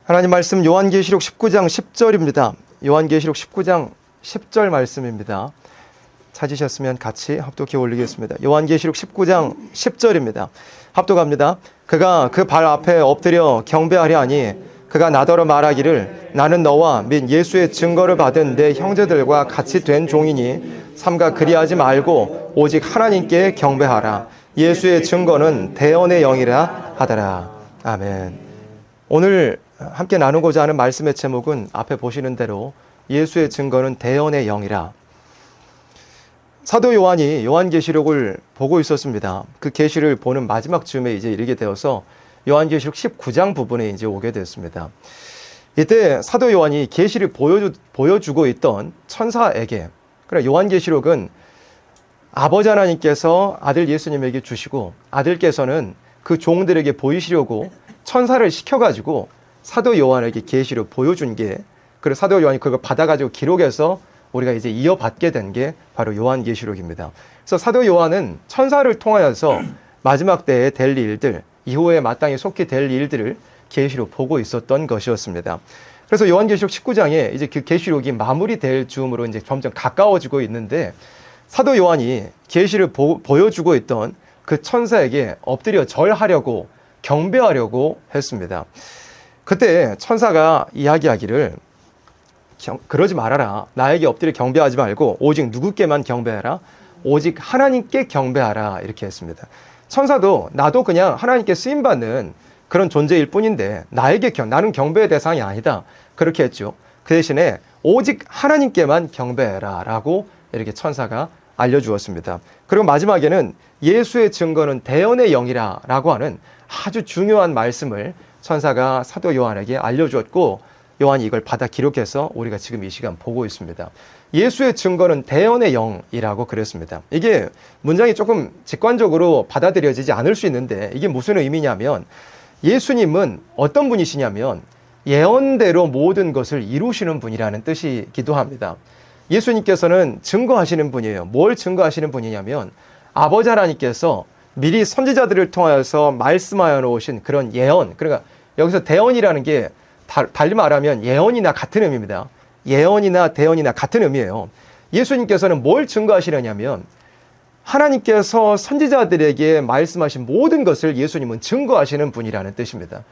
하나님 말씀 요한계시록 19장 10절입니다. 요한계시록 19장 10절 말씀입니다. 찾으셨으면 같이 합독해 올리겠습니다. 요한계시록 19장 10절입니다. 합독합니다. 그가 그 발 앞에 엎드려 경배하려 하니 그가 나더러 말하기를 나는 너와 및 예수의 증거를 받은 내 형제들과 같이 된 종이니 삼가 그리하지 말고 오직 하나님께 경배하라. 예수의 증거는 대언의 영이라 하더라. 아멘. 오늘 함께 나누고자 하는 말씀의 제목은 앞에 보시는 대로 예수의 증거는 대언의 영이라. 사도 요한이 요한계시록을 보고 있었습니다. 그 계시를 보는 마지막 즈음에 이제 이르게 되어서 요한계시록 19장 부분에 이제 오게 됐습니다. 이때 사도 요한이 계시를 보여주고 있던 천사에게, 그러나 요한계시록은 아버지 하나님께서 아들 예수님에게 주시고 아들께서는 그 종들에게 보이시려고 천사를 시켜가지고 사도 요한에게 계시를 보여준 게, 그리고 사도 요한이 그걸 받아가지고 기록해서 우리가 이제 이어받게 된 게 바로 요한계시록입니다. 그래서 사도 요한은 천사를 통하여서 마지막 때에 될 일들, 이후에 마땅히 속히 될 일들을 계시로 보고 있었던 것이었습니다. 그래서 요한계시록 19장에 이제 그 계시록이 마무리될 즈음으로 이제 점점 가까워지고 있는데, 사도 요한이 계시를 보여주고 있던 그 천사에게 엎드려 절하려고 경배하려고 했습니다. 그때 천사가 이야기하기를 그러지 말아라. 나에게 엎드려 경배하지 말고 오직 누구께만 경배하라. 오직 하나님께 경배하라. 이렇게 했습니다. 천사도 나도 그냥 하나님께 쓰임받는 그런 존재일 뿐인데 나는 경배의 대상이 아니다. 그렇게 했죠. 그 대신에 오직 하나님께만 경배해라 라고 이렇게 천사가 알려주었습니다. 그리고 마지막에는 예수의 증거는 대언의 영이라 라고 하는 아주 중요한 말씀을 천사가 사도 요한에게 알려주었고, 요한이 이걸 받아 기록해서 우리가 지금 이 시간 보고 있습니다. 예수의 증거는 대언의 영이라고 그랬습니다. 이게 문장이 조금 직관적으로 받아들여지지 않을 수 있는데 이게 무슨 의미냐면, 예수님은 어떤 분이시냐면 예언대로 모든 것을 이루시는 분이라는 뜻이기도 합니다. 예수님께서는 증거하시는 분이에요. 뭘 증거하시는 분이냐면 아버지 하나님께서 미리 선지자들을 통하여서 말씀하여 놓으신 그런 예언, 그러니까 여기서 대언이라는 게 달리 말하면 예언이나 같은 의미입니다. 예언이나 대언이나 같은 의미예요. 예수님께서는 뭘 증거하시려냐면 하나님께서 선지자들에게 말씀하신 모든 것을 예수님은 증거하시는 분이라는 뜻입니다.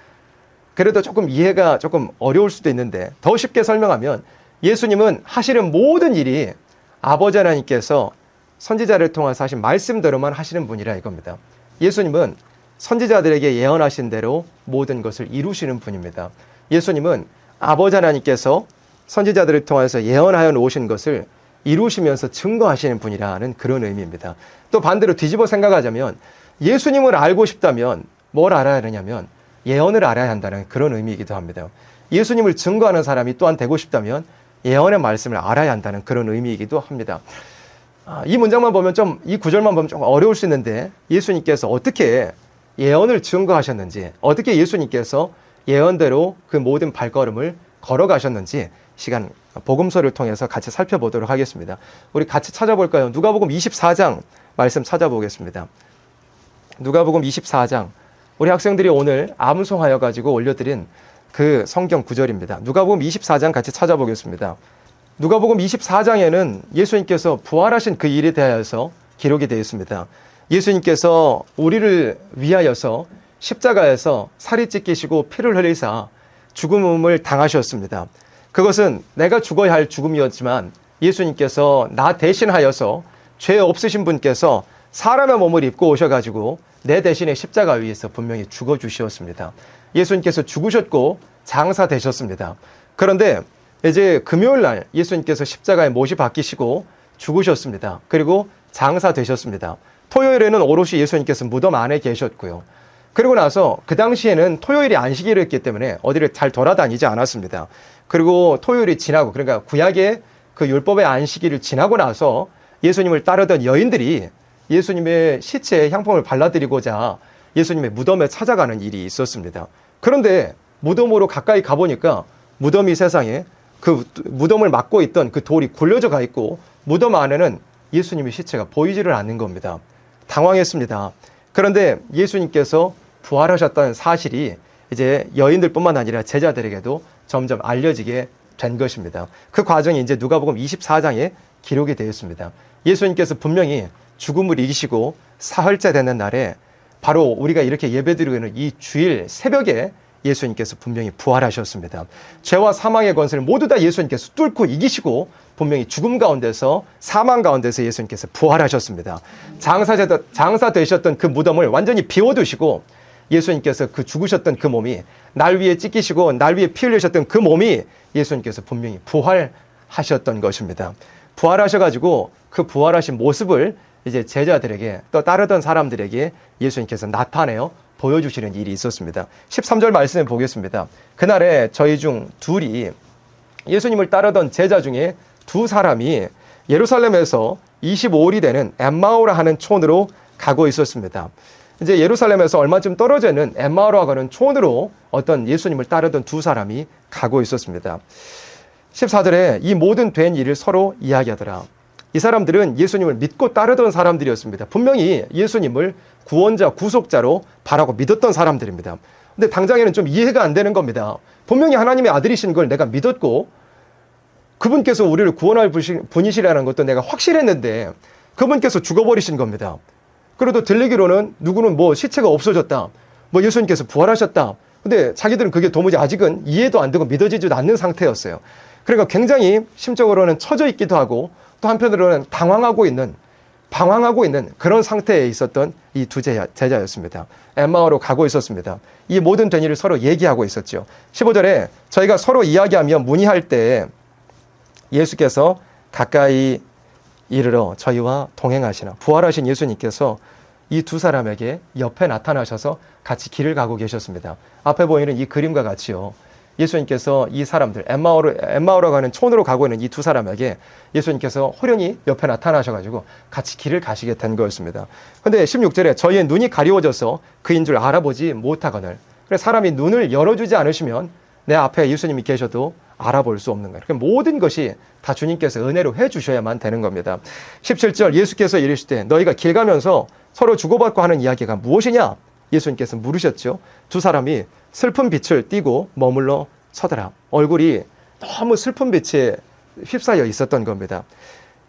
그래도 조금 이해가 조금 어려울 수도 있는데 더 쉽게 설명하면 예수님은 하시는 모든 일이 아버지 하나님께서 선지자를 통해서 하신 말씀대로만 하시는 분이라 이겁니다. 예수님은 선지자들에게 예언하신 대로 모든 것을 이루시는 분입니다. 예수님은 아버지 하나님께서 선지자들을 통해서 예언하여 놓으신 것을 이루시면서 증거하시는 분이라는 그런 의미입니다. 또 반대로 뒤집어 생각하자면 예수님을 알고 싶다면 뭘 알아야 하느냐면 예언을 알아야 한다는 그런 의미이기도 합니다. 예수님을 증거하는 사람이 또한 되고 싶다면 예언의 말씀을 알아야 한다는 그런 의미이기도 합니다. 이 문장만 보면 이 구절만 보면 좀 어려울 수 있는데, 예수님께서 어떻게 예언을 증거하셨는지, 어떻게 예수님께서 예언대로 그 모든 발걸음을 걸어가셨는지 시간 복음서를 통해서 같이 살펴보도록 하겠습니다. 우리 같이 찾아볼까요? 누가복음 24장 말씀 찾아보겠습니다. 누가복음 24장, 우리 학생들이 오늘 암송하여 가지고 올려드린 그 성경 구절입니다. 누가복음 24장 같이 찾아보겠습니다. 누가복음 24장에는 예수님께서 부활하신 그 일에 대하여서 기록이 되어 있습니다. 예수님께서 우리를 위하여서 십자가에서 살이 찢기시고 피를 흘리사 죽음을 당하셨습니다. 그것은 내가 죽어야 할 죽음이었지만 예수님께서 나 대신하여서 죄 없으신 분께서 사람의 몸을 입고 오셔가지고 내 대신에 십자가 위에서 분명히 죽어주셨습니다. 예수님께서 죽으셨고 장사되셨습니다. 그런데 이제 금요일 날 예수님께서 십자가에 못이 박히시고 죽으셨습니다. 그리고 장사되셨습니다. 토요일에는 오롯이 예수님께서 무덤 안에 계셨고요. 그리고 나서 그 당시에는 토요일이 안식일이었기 때문에 어디를 잘 돌아다니지 않았습니다. 그리고 토요일이 지나고, 그러니까 구약의 그 율법의 안식일을 지나고 나서 예수님을 따르던 여인들이 예수님의 시체에 향품을 발라드리고자 예수님의 무덤에 찾아가는 일이 있었습니다. 그런데 무덤으로 가까이 가보니까 무덤이 세상에 그 무덤을 막고 있던 그 돌이 굴려져 가 있고 무덤 안에는 예수님의 시체가 보이지를 않는 겁니다. 당황했습니다. 그런데 예수님께서 부활하셨다는 사실이 이제 여인들뿐만 아니라 제자들에게도 점점 알려지게 된 것입니다. 그 과정이 이제 누가복음 24장에 기록이 되어 있습니다. 예수님께서 분명히 죽음을 이기시고 사흘째 되는 날에 바로 우리가 이렇게 예배드리고 있는 이 주일 새벽에 예수님께서 분명히 부활하셨습니다. 죄와 사망의 권세를 모두 다 예수님께서 뚫고 이기시고 분명히 죽음 가운데서 사망 가운데서 예수님께서 부활하셨습니다. 장사 되셨던 그 무덤을 완전히 비워두시고 예수님께서 그 죽으셨던 그 몸이 날 위에 찢기시고 날 위에 피 흘리셨던 그 몸이 예수님께서 분명히 부활하셨던 것입니다. 부활하셔가지고 그 부활하신 모습을 이제 제자들에게 또 따르던 사람들에게 예수님께서 나타내어 보여주시는 일이 있었습니다. 13절 말씀을 보겠습니다. 그날에 저희 중 둘이 예수님을 따르던 제자 중에 두 사람이 예루살렘에서 25일이 되는 엠마오라 하는 촌으로 가고 있었습니다. 이제 예루살렘에서 얼마쯤 떨어져 있는 엠마오라고 하는 촌으로 어떤 예수님을 따르던 두 사람이 가고 있었습니다. 14절에 이 모든 된 일을 서로 이야기하더라. 이 사람들은 예수님을 믿고 따르던 사람들이었습니다. 분명히 예수님을 구원자, 구속자로 바라고 믿었던 사람들입니다. 근데 당장에는 좀 이해가 안 되는 겁니다. 분명히 하나님의 아들이신 걸 내가 믿었고 그분께서 우리를 구원할 분이시라는 것도 내가 확실했는데 그분께서 죽어버리신 겁니다. 그래도 들리기로는 누구는 뭐 시체가 없어졌다, 뭐 예수님께서 부활하셨다. 근데 자기들은 그게 도무지 아직은 이해도 안 되고 믿어지지도 않는 상태였어요. 그러니까 굉장히 심적으로는 처져 있기도 하고 또 한편으로는 방황하고 있는 그런 상태에 있었던 이 두 제자였습니다. 엠마오로 가고 있었습니다. 이 모든 된 일을 서로 얘기하고 있었죠. 15절에 저희가 서로 이야기하며 문의할 때 예수께서 가까이 이르러 저희와 동행하시나 부활하신 예수님께서 이 두 사람에게 옆에 나타나셔서 같이 길을 가고 계셨습니다. 앞에 보이는 이 그림과 같이요. 예수님께서 이 사람들 엠마오로 가는 촌으로 가고 있는 이 두 사람에게 예수님께서 호련히 옆에 나타나셔가지고 같이 길을 가시게 된 거였습니다. 근데 16절에 저희의 눈이 가리워져서 그인 줄 알아보지 못하거늘. 그래서 사람이 눈을 열어주지 않으시면 내 앞에 예수님이 계셔도 알아볼 수 없는 거예요. 모든 것이 다 주님께서 은혜로 해주셔야만 되는 겁니다. 17절 예수께서 이르시되 너희가 길 가면서 서로 주고받고 하는 이야기가 무엇이냐? 예수님께서 물으셨죠. 두 사람이 슬픈 빛을 띠고 머물러 서더라. 얼굴이 너무 슬픈 빛에 휩싸여 있었던 겁니다.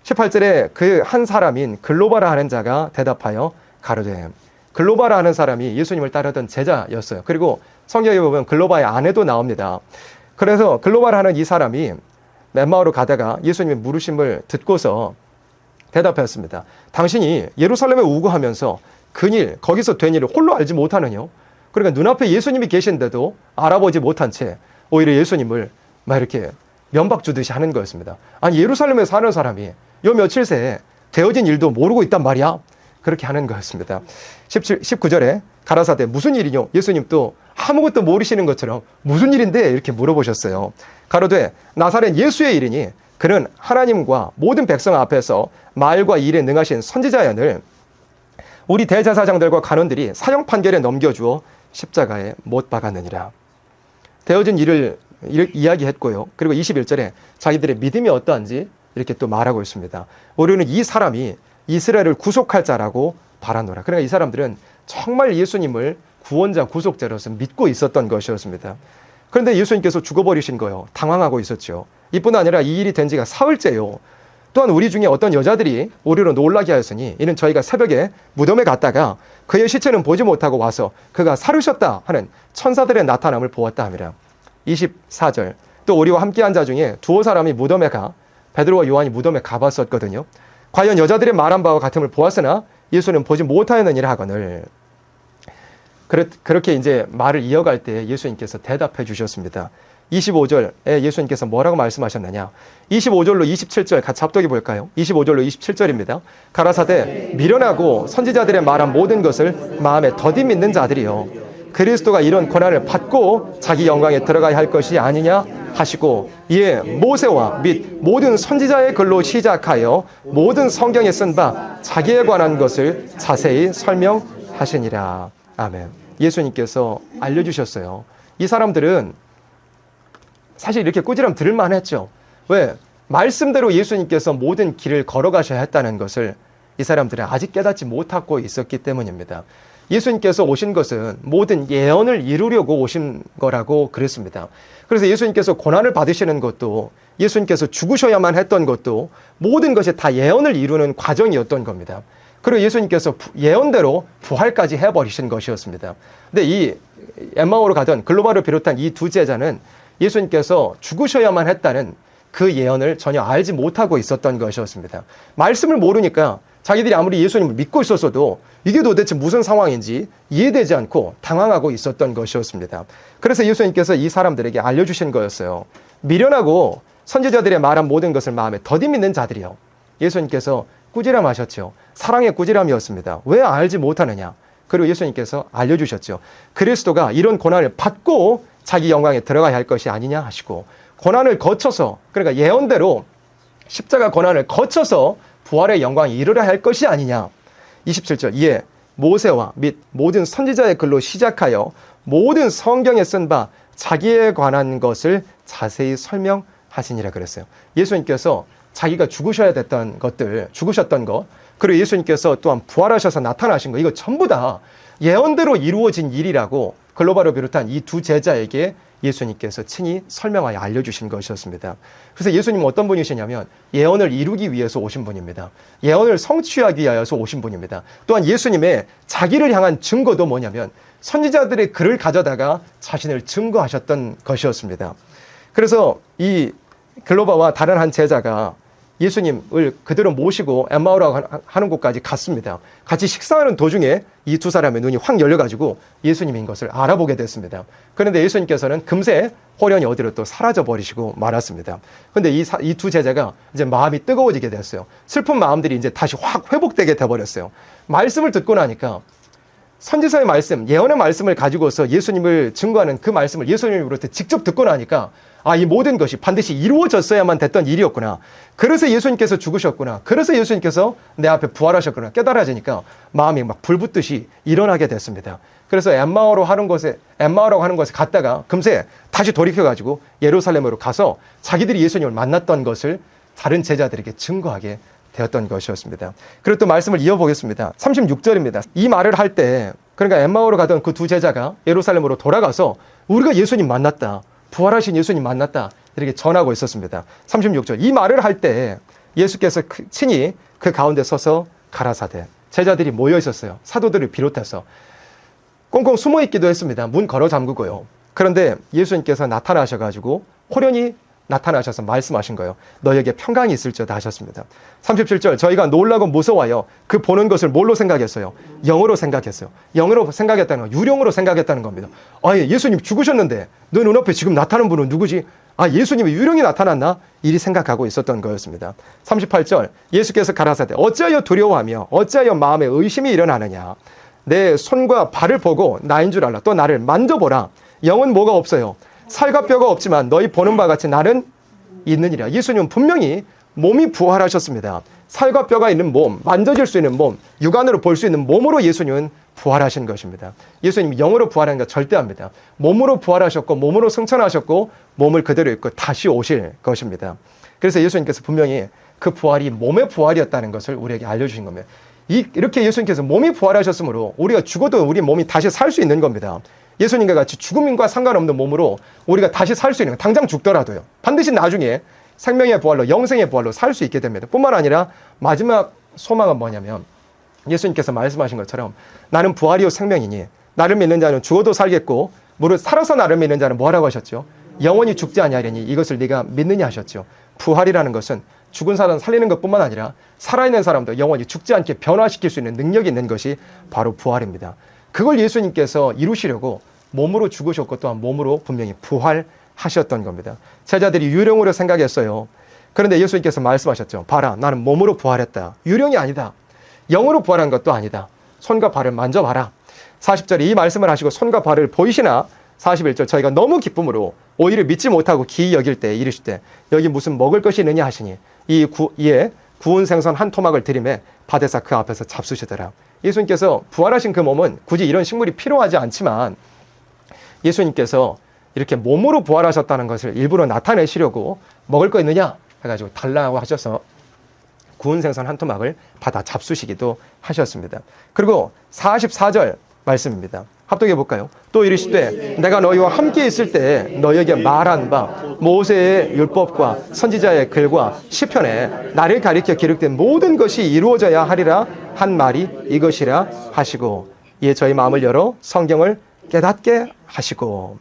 18절에 그 한 사람인 글로바라 하는 자가 대답하여 가로되 글로바라 하는 사람이 예수님을 따르던 제자였어요. 그리고 성경에 보면 글로바의 아내도 나옵니다. 그래서 글로바라 하는 이 사람이 엠마오로 가다가 예수님의 물으심을 듣고서 대답했습니다. 당신이 예루살렘에 우고하면서 근일 거기서 된 일을 홀로 알지 못하느냐? 그러니까 눈앞에 예수님이 계신데도 알아보지 못한 채 오히려 예수님을 막 이렇게 면박 주듯이 하는 거였습니다. 아니 예루살렘에 사는 사람이 요 며칠 새에 되어진 일도 모르고 있단 말이야. 그렇게 하는 거였습니다. 19절에 가라사대 무슨 일이뇨? 예수님 또 아무것도 모르시는 것처럼 무슨 일인데? 이렇게 물어보셨어요. 가로되 나사렛 예수의 일이니 그는 하나님과 모든 백성 앞에서 말과 일에 능하신 선지자연을 우리 대제사장들과 간원들이 사형 판결에 넘겨주어 십자가에 못 박았느니라. 되어진 일을 이야기했고요. 그리고 21절에 자기들의 믿음이 어떠한지 이렇게 또 말하고 있습니다. 우리는 이 사람이 이스라엘을 구속할 자라고 바라노라. 그러니까 이 사람들은 정말 예수님을 구원자, 구속자로서 믿고 있었던 것이었습니다. 그런데 예수님께서 죽어버리신 거예요. 당황하고 있었죠. 이뿐 아니라 이 일이 된 지가 사흘째요. 또한 우리 중에 어떤 여자들이 우리로 놀라게 하였으니 이는 저희가 새벽에 무덤에 갔다가 그의 시체는 보지 못하고 와서 그가 살으셨다 하는 천사들의 나타남을 보았다 하니라. 24절 또 우리와 함께한 자 중에 두어 사람이 무덤에 가 베드로와 요한이 무덤에 가봤었거든요. 과연 여자들의 말한 바와 같음을 보았으나 예수는 보지 못하였느니라 하거늘. 그렇게 이제 말을 이어갈 때 예수님께서 대답해 주셨습니다. 25절에 예수님께서 뭐라고 말씀하셨느냐? 25절로 27절 같이 합독해 볼까요? 25절로 27절입니다. 가라사대 미련하고 선지자들의 말한 모든 것을 마음에 더디 믿는 자들이요 그리스도가 이런 고난을 받고 자기 영광에 들어가야 할 것이 아니냐 하시고 이에 모세와 및 모든 선지자의 글로 시작하여 모든 성경에 쓴 바 자기에 관한 것을 자세히 설명하시니라. 아멘. 예수님께서 알려주셨어요. 이 사람들은 사실 이렇게 꾸지람 들을 만했죠. 왜? 말씀대로 예수님께서 모든 길을 걸어가셔야 했다는 것을 이 사람들은 아직 깨닫지 못하고 있었기 때문입니다. 예수님께서 오신 것은 모든 예언을 이루려고 오신 거라고 그랬습니다. 그래서 예수님께서 고난을 받으시는 것도, 예수님께서 죽으셔야만 했던 것도 모든 것이 다 예언을 이루는 과정이었던 겁니다. 그리고 예수님께서 예언대로 부활까지 해버리신 것이었습니다. 근데 이 엠마오로 가던 글로바를 비롯한 이 두 제자는 예수님께서 죽으셔야만 했다는 그 예언을 전혀 알지 못하고 있었던 것이었습니다. 말씀을 모르니까 자기들이 아무리 예수님을 믿고 있었어도 이게 도대체 무슨 상황인지 이해되지 않고 당황하고 있었던 것이었습니다. 그래서 예수님께서 이 사람들에게 알려주신 거였어요. 미련하고 선지자들의 말한 모든 것을 마음에 더디 믿는 자들이요. 예수님께서 꾸지람하셨죠. 사랑의 꾸지람이었습니다. 왜 알지 못하느냐? 그리고 예수님께서 알려주셨죠. 그리스도가 이런 고난을 받고 자기 영광에 들어가야 할 것이 아니냐 하시고, 고난을 거쳐서, 그러니까 예언대로 십자가 고난을 거쳐서 부활의 영광에 이르러야 할 것이 아니냐. 27절, 이에 모세와 및 모든 선지자의 글로 시작하여 모든 성경에 쓴 바 자기에 관한 것을 자세히 설명하시니라 그랬어요. 예수님께서 자기가 죽으셔야 됐던 것들, 죽으셨던 것, 그리고 예수님께서 또한 부활하셔서 나타나신 거, 이거 전부 다 예언대로 이루어진 일이라고 글로바를 비롯한 이 두 제자에게 예수님께서 친히 설명하여 알려주신 것이었습니다. 그래서 예수님은 어떤 분이시냐면 예언을 이루기 위해서 오신 분입니다. 예언을 성취하기 위하여서 오신 분입니다. 또한 예수님의 자기를 향한 증거도 뭐냐면 선지자들의 글을 가져다가 자신을 증거하셨던 것이었습니다. 그래서 이 글로바와 다른 한 제자가 예수님을 그대로 모시고 엠마오라고 하는 곳까지 갔습니다. 같이 식사하는 도중에 이 두 사람의 눈이 확 열려가지고 예수님인 것을 알아보게 됐습니다. 그런데 예수님께서는 금세 호련히 어디로 또 사라져버리시고 말았습니다. 그런데 이 두 제자가 이제 마음이 뜨거워지게 됐어요. 슬픈 마음들이 이제 다시 확 회복되게 돼버렸어요. 말씀을 듣고 나니까 선지서의 말씀, 예언의 말씀을 가지고서 예수님을 증거하는 그 말씀을 예수님으로부터 직접 듣고 나니까 이 모든 것이 반드시 이루어졌어야만 됐던 일이었구나. 그래서 예수님께서 죽으셨구나. 그래서 예수님께서 내 앞에 부활하셨구나. 깨달아지니까 마음이 막 불붙듯이 일어나게 됐습니다. 그래서 엠마오라고 하는 곳에 갔다가 금세 다시 돌이켜가지고 예루살렘으로 가서 자기들이 예수님을 만났던 것을 다른 제자들에게 증거하게 되었던 것이었습니다. 그리고 또 말씀을 이어보겠습니다. 36절입니다. 이 말을 할 때, 그러니까 엠마오로 가던 그 두 제자가 예루살렘으로 돌아가서 우리가 예수님 만났다. 부활하신 예수님 만났다. 이렇게 전하고 있었습니다. 36절. 이 말을 할 때 예수께서 친히 그 가운데 서서 가라사대. 제자들이 모여 있었어요. 사도들을 비롯해서. 꽁꽁 숨어 있기도 했습니다. 문 걸어 잠그고요. 그런데 예수님께서 나타나셔가지고 호련히 나타나셔서 말씀하신 거예요. 너에게 평강이 있을지어다 하셨습니다. 37절, 저희가 놀라고 무서워요. 그 보는 것을 뭘로 생각했어요? 영으로 생각했어요. 영으로 생각했다는 건 유령으로 생각했다는 겁니다. 예수님 죽으셨는데 너 눈앞에 지금 나타나는 분은 누구지? 예수님의 유령이 나타났나? 이리 생각하고 있었던 거였습니다. 38절, 예수께서 가라사대 어찌하여 두려워하며 어찌하여 마음에 의심이 일어나느냐? 내 손과 발을 보고 나인 줄 알라. 또 나를 만져보라. 영은 뭐가 없어요? 살과 뼈가 없지만 너희 보는 바와 같이 나는 있느니라. 예수님은 분명히 몸이 부활하셨습니다. 살과 뼈가 있는 몸, 만져질 수 있는 몸, 육안으로 볼 수 있는 몸으로 예수님은 부활하신 것입니다. 예수님이 영으로 부활하는 것 절대합니다. 몸으로 부활하셨고 몸으로 승천하셨고 몸을 그대로 입고 다시 오실 것입니다. 그래서 예수님께서 분명히 그 부활이 몸의 부활이었다는 것을 우리에게 알려주신 겁니다. 이렇게 예수님께서 몸이 부활하셨으므로 우리가 죽어도 우리 몸이 다시 살 수 있는 겁니다. 예수님과 같이 죽음과 상관없는 몸으로 우리가 다시 살 수 있는, 당장 죽더라도요. 반드시 나중에 생명의 부활로, 영생의 부활로 살 수 있게 됩니다. 뿐만 아니라 마지막 소망은 뭐냐면 예수님께서 말씀하신 것처럼 나는 부활이요 생명이니 나를 믿는 자는 죽어도 살겠고 무릇 살아서 나를 믿는 자는 뭐라고 하셨죠? 영원히 죽지 아니하리니 이것을 네가 믿느냐 하셨죠. 부활이라는 것은 죽은 사람 살리는 것뿐만 아니라 살아있는 사람도 영원히 죽지 않게 변화시킬 수 있는 능력이 있는 것이 바로 부활입니다. 그걸 예수님께서 이루시려고 몸으로 죽으셨고 또한 몸으로 분명히 부활하셨던 겁니다. 제자들이 유령으로 생각했어요. 그런데 예수님께서 말씀하셨죠. 봐라, 나는 몸으로 부활했다. 유령이 아니다. 영으로 부활한 것도 아니다. 손과 발을 만져봐라. 40절에 이 말씀을 하시고 손과 발을 보이시나 41절 저희가 너무 기쁨으로 오히려 믿지 못하고 기이 여길 때 이르실 때 여기 무슨 먹을 것이 있느냐 하시니 이에 구운 생선 한 토막을 들이매 받으사 그 앞에서 잡수시더라. 예수님께서 부활하신 그 몸은 굳이 이런 식물이 필요하지 않지만 예수님께서 이렇게 몸으로 부활하셨다는 것을 일부러 나타내시려고 먹을 거 있느냐 해가지고 달라고 하셔서 구운 생선 한 토막을 받아 잡수시기도 하셨습니다. 그리고 44절 말씀입니다. 합독해 볼까요? 또 이르시되 내가 너희와 함께 있을 때 너희에게 말한 바 모세의 율법과 선지자의 글과 시편에 나를 가리켜 기록된 모든 것이 이루어져야 하리라 한 말이 이것이라 하시고, 이에 저희 마음을 열어 성경을 깨닫게 하시고.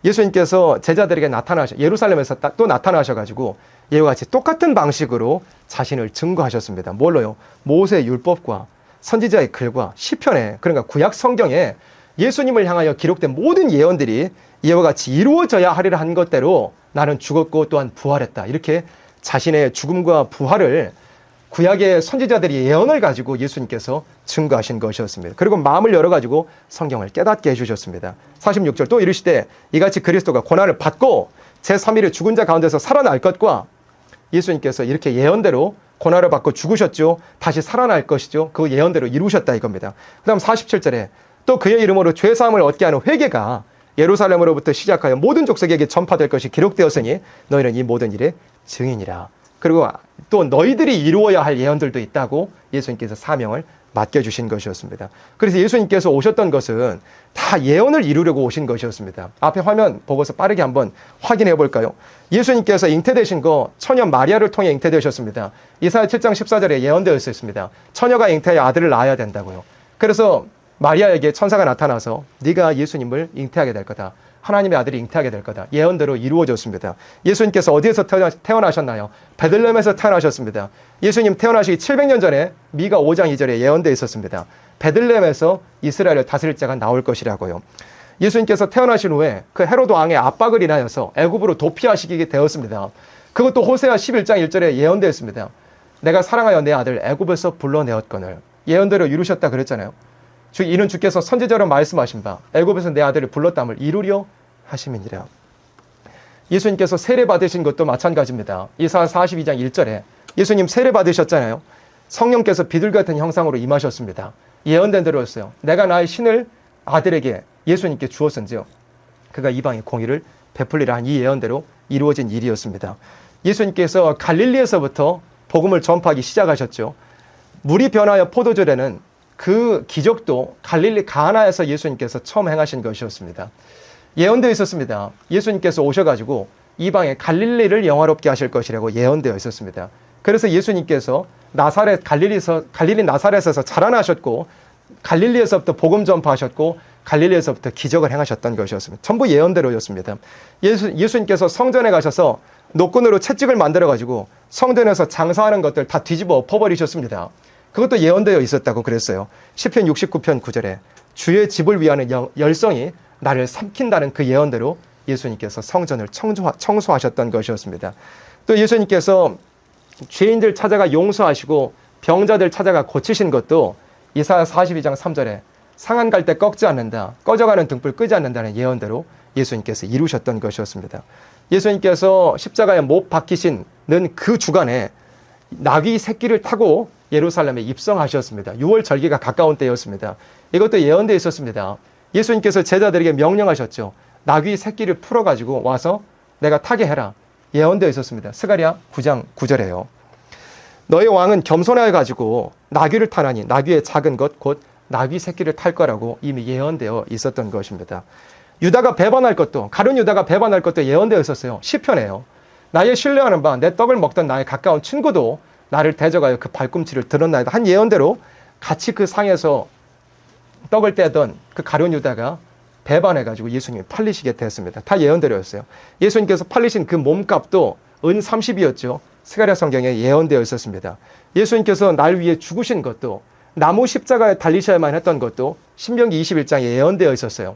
예수님께서 제자들에게 예루살렘에서 또 나타나셔가지고 이와 같이 똑같은 방식으로 자신을 증거하셨습니다. 뭘로요? 모세의 율법과 선지자의 글과 시편에, 그러니까 구약 성경에 예수님을 향하여 기록된 모든 예언들이 이와 같이 이루어져야 하리라 한 것대로 나는 죽었고 또한 부활했다. 이렇게 자신의 죽음과 부활을 구약의 선지자들이 예언을 가지고 예수님께서 증거하신 것이었습니다. 그리고 마음을 열어가지고 성경을 깨닫게 해주셨습니다. 46절 또 이르시되 이같이 그리스도가 고난을 받고 제3일에 죽은 자 가운데서 살아날 것과, 예수님께서 이렇게 예언대로 고난을 받고 죽으셨죠. 다시 살아날 것이죠. 그 예언대로 이루셨다 이겁니다. 그 다음 47절에 또 그의 이름으로 죄사함을 얻게 하는 회개가 예루살렘으로부터 시작하여 모든 족속에게 전파될 것이 기록되었으니 너희는 이 모든 일의 증인이라. 그리고 또 너희들이 이루어야 할 예언들도 있다고 예수님께서 사명을 맡겨주신 것이었습니다. 그래서 예수님께서 오셨던 것은 다 예언을 이루려고 오신 것이었습니다. 앞에 화면 보고서 빠르게 한번 확인해 볼까요? 예수님께서 잉태되신 거 처녀 마리아를 통해 잉태되셨습니다. 이사야 7장 14절에 예언되어 있었습니다. 처녀가 잉태하여 아들을 낳아야 된다고요. 그래서 마리아에게 천사가 나타나서 네가 예수님을 잉태하게 될 거다. 하나님의 아들이 잉태하게 될 거다. 예언대로 이루어졌습니다. 예수님께서 어디에서 태어나셨나요? 베들레헴에서 태어나셨습니다. 예수님 태어나시기 700년 전에 미가 5장 2절에 예언되어 있었습니다. 베들레헴에서 이스라엘을 다스릴 자가 나올 것이라고요. 예수님께서 태어나신 후에 그 헤로드 왕의 압박을 인하여서 애굽으로 도피하시게 되었습니다. 그것도 호세아 11장 1절에 예언되어 있습니다. 내가 사랑하여 내 아들 애굽에서 불러내었거늘. 예언대로 이루셨다 그랬잖아요. 이는 주께서 선지자로 말씀하신 바 애굽에서 내 아들을 불렀담을 이루려 하심이니라. 예수님께서 세례 받으신 것도 마찬가지입니다. 이사야 42장 1절에 예수님 세례 받으셨잖아요. 성령께서 비둘기 같은 형상으로 임하셨습니다. 예언된 대로였어요. 내가 나의 신을 아들에게 예수님께 주었은지요 그가 이방의 공의를 베풀리라 한 이 예언대로 이루어진 일이었습니다. 예수님께서 갈릴리에서부터 복음을 전파하기 시작하셨죠. 물이 변하여 포도주되는 그 기적도 갈릴리 가나에서 예수님께서 처음 행하신 것이었습니다. 예언되어 있었습니다. 예수님께서 오셔가지고 이방의 갈릴리를 영화롭게 하실 것이라고 예언되어 있었습니다. 그래서 예수님께서 갈릴리 나사렛에서 자라나셨고 갈릴리에서부터 복음 전파하셨고 갈릴리에서부터 기적을 행하셨던 것이었습니다. 전부 예언대로였습니다. 예수님께서 성전에 가셔서 노끈으로 채찍을 만들어가지고 성전에서 장사하는 것들 다 뒤집어 엎어버리셨습니다. 그것도 예언되어 있었다고 그랬어요. 시편 69편 9절에 주의 집을 위하는 열성이 나를 삼킨다는 그 예언대로 예수님께서 성전을 청소하셨던 것이었습니다. 또 예수님께서 죄인들 찾아가 용서하시고 병자들 찾아가 고치신 것도 이사야 42장 3절에 상한 갈 때 꺾지 않는다, 꺼져가는 등불 끄지 않는다는 예언대로 예수님께서 이루셨던 것이었습니다. 예수님께서 십자가에 못 박히시는 그 주간에 나귀 새끼를 타고 예루살렘에 입성하셨습니다. 6월 절기가 가까운 때였습니다. 이것도 예언되어 있었습니다. 예수님께서 제자들에게 명령하셨죠. 나귀 새끼를 풀어가지고 와서 내가 타게 해라. 예언되어 있었습니다. 스가랴 9장 9절에요. 너의 왕은 겸손하여가지고 나귀를 타나니 나귀의 작은 것 곧 나귀 새끼를 탈 거라고 이미 예언되어 있었던 것입니다. 유다가 배반할 것도, 가룟 유다가 배반할 것도 예언되어 있었어요. 시편에요. 나의 신뢰하는 바 내 떡을 먹던 나의 가까운 친구도 나를 대적하여 그 발꿈치를 드러나이다 한 예언대로 같이 그 상에서 떡을 떼던 그 가룟 유다가 배반해가지고 예수님이 팔리시게 됐습니다. 다 예언대로였어요. 예수님께서 팔리신 그 몸값도 은 30이었죠. 스가랴 성경에 예언되어 있었습니다. 예수님께서 날 위해 죽으신 것도, 나무 십자가에 달리셔야만 했던 것도 신명기 21장에 예언되어 있었어요.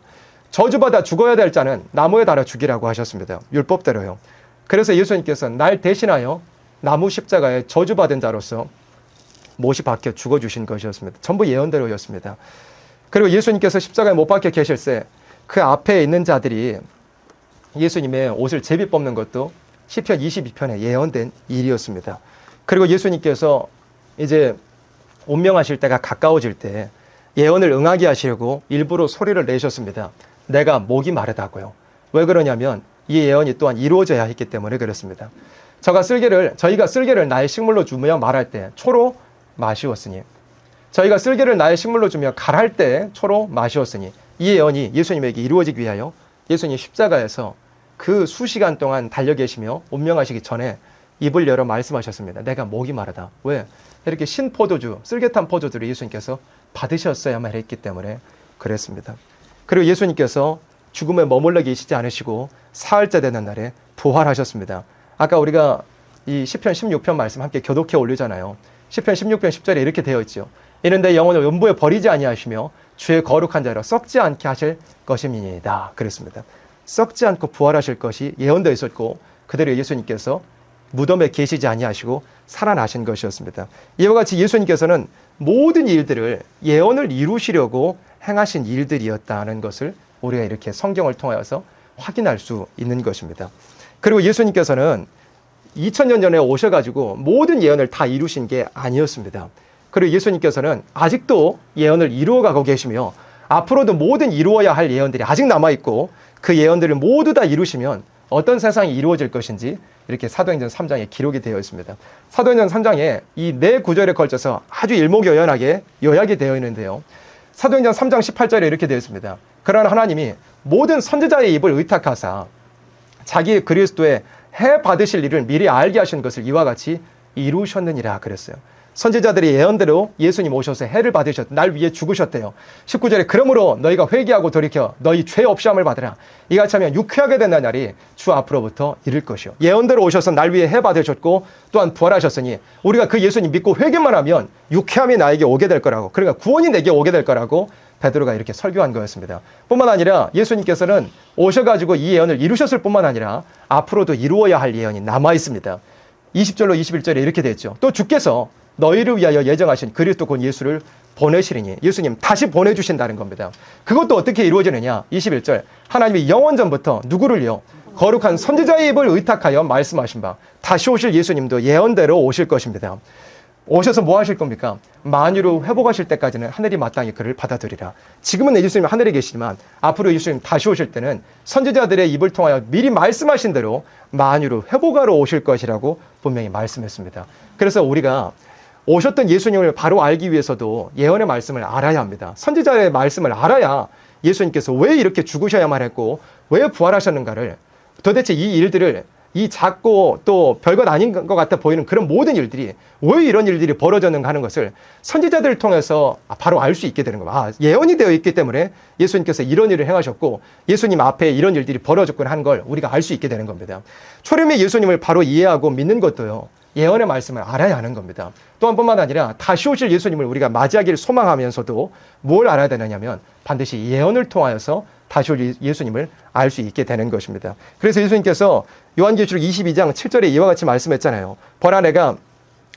저주받아 죽어야 될 자는 나무에 달아 죽이라고 하셨습니다. 율법대로요. 그래서 예수님께서 날 대신하여 나무 십자가에 저주받은 자로서 못이 박혀 죽어주신 것이었습니다. 전부 예언대로였습니다. 그리고 예수님께서 십자가에 못 박혀 계실 때 그 앞에 있는 자들이 예수님의 옷을 제비 뽑는 것도 시편 22편에 예언된 일이었습니다. 그리고 예수님께서 이제 운명하실 때가 가까워질 때 예언을 응하게 하시려고 일부러 소리를 내셨습니다. 내가 목이 마르다고요. 왜 그러냐면 이 예언이 또한 이루어져야 했기 때문에 그렇습니다. 저희가 쓸개를 나의 식물로 주며 말할 때 초로 마시었으니 저희가 쓸개를 나의 식물로 주며 갈할 때 초로 마시었으니 이 예언이 예수님에게 이루어지기 위하여 예수님 십자가에서 그 수시간 동안 달려 계시며 운명하시기 전에 입을 열어 말씀하셨습니다. 내가 목이 마르다. 왜? 이렇게 신포도주, 쓸개탄 포도주를 예수님께서 받으셨어야만 했기 때문에 그랬습니다. 그리고 예수님께서 죽음에 머물러 계시지 않으시고 사흘째 되는 날에 부활하셨습니다. 아까 우리가 이 시편 16편 말씀 함께 교독해 올리잖아요. 시편 16편 10절에 이렇게 되어 있죠. 이는데 영혼을 음부에 버리지 아니하시며 주의 거룩한 자로 썩지 않게 하실 것임이니이다. 그랬습니다. 썩지 않고 부활하실 것이 예언되어 있었고 그대로 예수님께서 무덤에 계시지 아니하시고 살아나신 것이었습니다. 이와 같이 예수님께서는 모든 일들을 예언을 이루시려고 행하신 일들이었다는 것을 우리가 이렇게 성경을 통하여서 확인할 수 있는 것입니다. 그리고 예수님께서는 2000년 전에 오셔가지고 모든 예언을 다 이루신 게 아니었습니다. 그리고 예수님께서는 아직도 예언을 이루어가고 계시며 앞으로도 모든 이루어야 할 예언들이 아직 남아있고 그 예언들을 모두 다 이루시면 어떤 세상이 이루어질 것인지 이렇게 사도행전 3장에 기록이 되어 있습니다. 사도행전 3장에 이 네 구절에 걸쳐서 아주 일목요연하게 요약이 되어 있는데요. 사도행전 3장 18절에 이렇게 되어 있습니다. 그러나 하나님이 모든 선지자의 입을 의탁하사 자기 그리스도의 해 받으실 일을 미리 알게 하신 것을 이와 같이 이루셨느니라 그랬어요. 선지자들이 예언대로 예수님 오셔서 해를 받으셨, 날 위해 죽으셨대요. 19절에 그러므로 너희가 회개하고 돌이켜 너희 죄 없이함을 받으라. 이같이 하면 유쾌하게 된다는 날이 주 앞으로부터 이를 것이요. 예언대로 오셔서 날 위해 해 받으셨고 또한 부활하셨으니 우리가 그 예수님 믿고 회개만 하면 유쾌함이 나에게 오게 될 거라고, 그러니까 구원이 내게 오게 될 거라고 베드로가 이렇게 설교한 거였습니다. 뿐만 아니라 예수님께서는 오셔가지고 이 예언을 이루셨을 뿐만 아니라 앞으로도 이루어야 할 예언이 남아 있습니다. 20절로 21절에 이렇게 됐죠. 또 주께서 너희를 위하여 예정하신 그리스도 곧 예수를 보내시리니 예수님 다시 보내주신다는 겁니다. 그것도 어떻게 이루어지느냐? 21절 하나님이 영원전부터 누구를요? 거룩한 선지자의 입을 의탁하여 말씀하신 바 다시 오실 예수님도 예언대로 오실 것입니다. 오셔서 뭐 하실 겁니까? 만유를 회복하실 때까지는 하늘이 마땅히 그를 받아들이라. 지금은 예수님 하늘에 계시지만 앞으로 예수님 다시 오실 때는 선지자들의 입을 통하여 미리 말씀하신 대로 만유를 회복하러 오실 것이라고 분명히 말씀했습니다. 그래서 우리가 오셨던 예수님을 바로 알기 위해서도 예언의 말씀을 알아야 합니다. 선지자의 말씀을 알아야 예수님께서 왜 이렇게 죽으셔야만 했고 왜 부활하셨는가를, 도대체 이 일들을, 이 작고 또 별것 아닌 것 같아 보이는 그런 모든 일들이 왜 이런 일들이 벌어졌는가 하는 것을 선지자들을 통해서 바로 알 수 있게 되는 겁니다. 예언이 되어 있기 때문에 예수님께서 이런 일을 행하셨고 예수님 앞에 이런 일들이 벌어졌구나 하는 걸 우리가 알 수 있게 되는 겁니다. 초림의 예수님을 바로 이해하고 믿는 것도요, 예언의 말씀을 알아야 하는 겁니다. 또한 뿐만 아니라 다시 오실 예수님을 우리가 맞이하기를 소망하면서도 뭘 알아야 되느냐면 반드시 예언을 통하여서 다시 올 예수님을 알 수 있게 되는 것입니다. 그래서 예수님께서 요한계시록 22장 7절에 이와 같이 말씀했잖아요. 보라 내가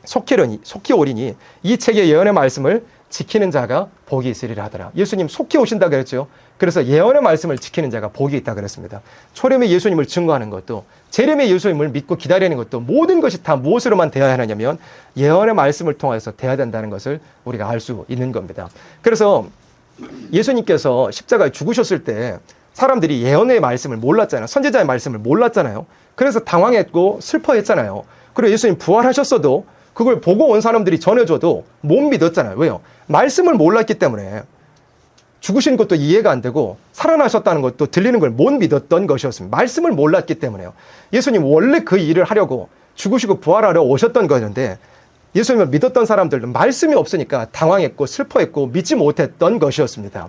속히 오리니 이 책의 예언의 말씀을 지키는 자가 복이 있으리라 하더라. 예수님 속히 오신다 그랬죠. 그래서 예언의 말씀을 지키는 자가 복이 있다 그랬습니다. 초림의 예수님을 증거하는 것도, 재림의 예수님을 믿고 기다리는 것도 모든 것이 다 무엇으로만 되어야 하느냐면 예언의 말씀을 통해서 되어야 된다는 것을 우리가 알 수 있는 겁니다. 그래서 예수님께서 십자가에 죽으셨을 때 사람들이 예언의 말씀을 몰랐잖아요. 선지자의 말씀을 몰랐잖아요. 그래서 당황했고 슬퍼했잖아요. 그리고 예수님 부활하셨어도 그걸 보고 온 사람들이 전해줘도 못 믿었잖아요. 왜요? 말씀을 몰랐기 때문에. 죽으신 것도 이해가 안 되고 살아나셨다는 것도 들리는 걸 못 믿었던 것이었습니다. 말씀을 몰랐기 때문에요. 예수님 원래 그 일을 하려고 죽으시고 부활하러 오셨던 거였는데 예수님을 믿었던 사람들은 말씀이 없으니까 당황했고 슬퍼했고 믿지 못했던 것이었습니다.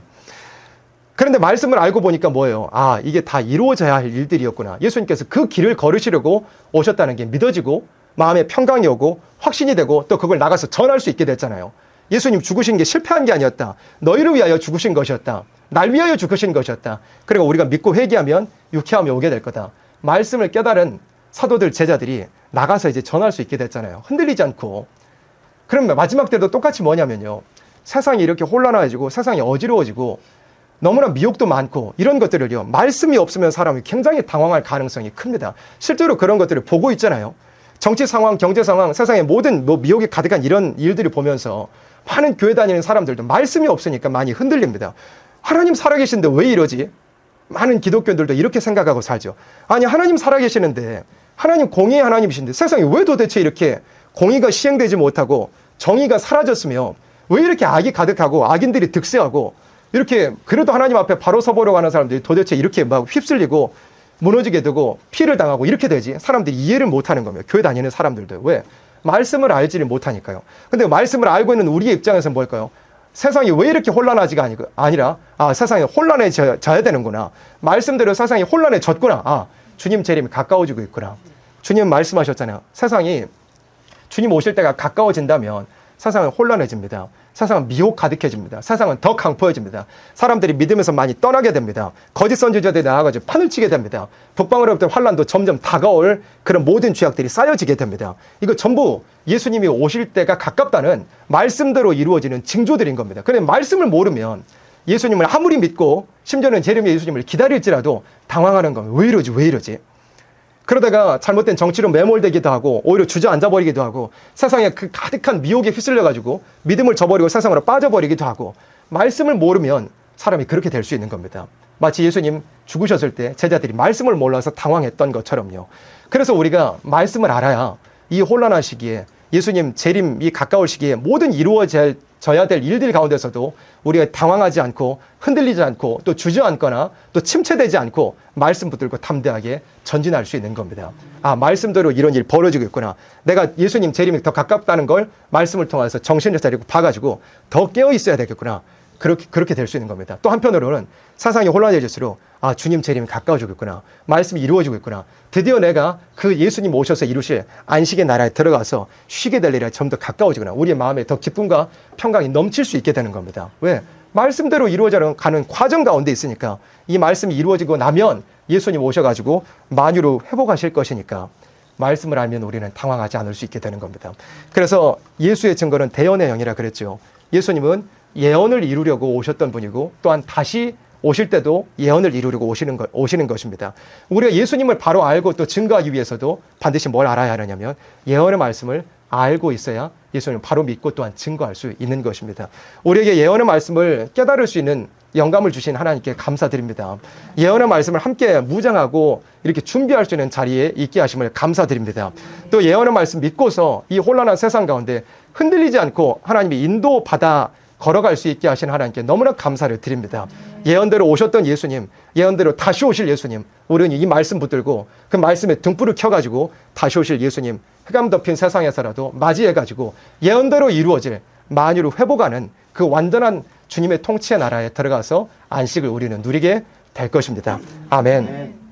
그런데 말씀을 알고 보니까 뭐예요? 아, 이게 다 이루어져야 할 일들이었구나. 예수님께서 그 길을 걸으시려고 오셨다는 게 믿어지고 마음에 평강이 오고 확신이 되고 또 그걸 나가서 전할 수 있게 됐잖아요. 예수님 죽으신 게 실패한 게 아니었다. 너희를 위하여 죽으신 것이었다. 날 위하여 죽으신 것이었다. 그리고 우리가 믿고 회개하면 유쾌함이 오게 될 거다. 말씀을 깨달은 사도들, 제자들이 나가서 이제 전할 수 있게 됐잖아요. 흔들리지 않고. 그럼 마지막 때도 똑같이 뭐냐면요, 세상이 이렇게 혼란해지고 세상이 어지러워지고 너무나 미혹도 많고 이런 것들을요, 말씀이 없으면 사람이 굉장히 당황할 가능성이 큽니다. 실제로 그런 것들을 보고 있잖아요. 정치 상황, 경제 상황, 세상의 모든 미혹이 가득한 이런 일들을 보면서 많은 교회 다니는 사람들도 말씀이 없으니까 많이 흔들립니다. 하나님 살아계신데 왜 이러지? 많은 기독교인들도 이렇게 생각하고 살죠. 아니, 하나님 살아계시는데, 하나님 공의의 하나님이신데 세상에 왜 도대체 이렇게 공의가 시행되지 못하고 정의가 사라졌으며 왜 이렇게 악이 가득하고 악인들이 득세하고 이렇게 그래도 하나님 앞에 바로 서보려고 하는 사람들이 도대체 이렇게 막 휩쓸리고 무너지게 되고 피를 당하고 이렇게 되지? 사람들이 이해를 못하는 겁니다. 교회 다니는 사람들도. 왜? 말씀을 알지를 못하니까요. 근데 말씀을 알고 있는 우리의 입장에서는 뭘까요? 세상이 왜 이렇게 혼란하지가 아니라 세상이 혼란해져야 되는구나. 말씀대로 세상이 혼란해졌구나. 주님 재림이 가까워지고 있구나. 주님 말씀하셨잖아요. 세상이 주님 오실 때가 가까워진다면 세상은 혼란해집니다. 세상은 미혹 가득해집니다. 세상은 더 강포해집니다. 사람들이 믿음에서 많이 떠나게 됩니다. 거짓 선지자들이 나와가지고 판을 치게 됩니다. 북방으로부터 환란도 점점 다가올 그런 모든 죄악들이 쌓여지게 됩니다. 이거 전부 예수님이 오실 때가 가깝다는 말씀대로 이루어지는 징조들인 겁니다. 그런데 말씀을 모르면 예수님을 아무리 믿고 심지어는 제рем의 예수님을 기다릴지라도 당황하는 겁니다. 왜 이러지? 왜 이러지? 그러다가 잘못된 정치로 매몰되기도 하고 오히려 주저앉아버리기도 하고 세상에 그 가득한 미혹에 휩쓸려가지고 믿음을 저버리고 세상으로 빠져버리기도 하고 말씀을 모르면 사람이 그렇게 될 수 있는 겁니다. 마치 예수님 죽으셨을 때 제자들이 말씀을 몰라서 당황했던 것처럼요. 그래서 우리가 말씀을 알아야 이 혼란한 시기에 예수님 재림이 가까울 시기에 모든 이루어져야 될 일들 가운데서도 우리가 당황하지 않고 흔들리지 않고 또 주저앉거나 또 침체되지 않고 말씀 붙들고 담대하게 전진할 수 있는 겁니다. 말씀대로 이런 일 벌어지고 있구나. 내가 예수님 재림이 더 가깝다는 걸 말씀을 통해서 정신을 차리고 봐가지고 더 깨어 있어야 되겠구나. 그렇게 될 수 있는 겁니다. 또 한편으로는 세상이 혼란해질수록 주님 재림이 가까워지고 있구나. 말씀이 이루어지고 있구나. 드디어 내가 그 예수님 오셔서 이루실 안식의 나라에 들어가서 쉬게 될 일이 좀 더 가까워지구나. 우리의 마음에 더 기쁨과 평강이 넘칠 수 있게 되는 겁니다. 왜? 말씀대로 이루어져 가는 과정 가운데 있으니까 이 말씀이 이루어지고 나면 예수님 오셔가지고 만유로 회복하실 것이니까 말씀을 알면 우리는 당황하지 않을 수 있게 되는 겁니다. 그래서 예수의 증거는 대언의 영이라 그랬죠. 예수님은 예언을 이루려고 오셨던 분이고 또한 다시 오실 때도 예언을 이루려고 오시는 것입니다. 우리가 예수님을 바로 알고 또 증거하기 위해서도 반드시 뭘 알아야 하느냐면 예언의 말씀을 알고 있어야 예수님을 바로 믿고 또한 증거할 수 있는 것입니다. 우리에게 예언의 말씀을 깨달을 수 있는 영감을 주신 하나님께 감사드립니다. 예언의 말씀을 함께 무장하고 이렇게 준비할 수 있는 자리에 있게 하심을 감사드립니다. 또 예언의 말씀 믿고서 이 혼란한 세상 가운데 흔들리지 않고 하나님이 인도받아 걸어갈 수 있게 하신 하나님께 너무나 감사를 드립니다. 예언대로 오셨던 예수님, 예언대로 다시 오실 예수님, 우리는 이 말씀 붙들고 그 말씀에 등불을 켜가지고 다시 오실 예수님, 흑암 덮인 세상에서라도 맞이해가지고 예언대로 이루어질 만유를 회복하는 그 완전한 주님의 통치의 나라에 들어가서 안식을 우리는 누리게 될 것입니다. 아멘.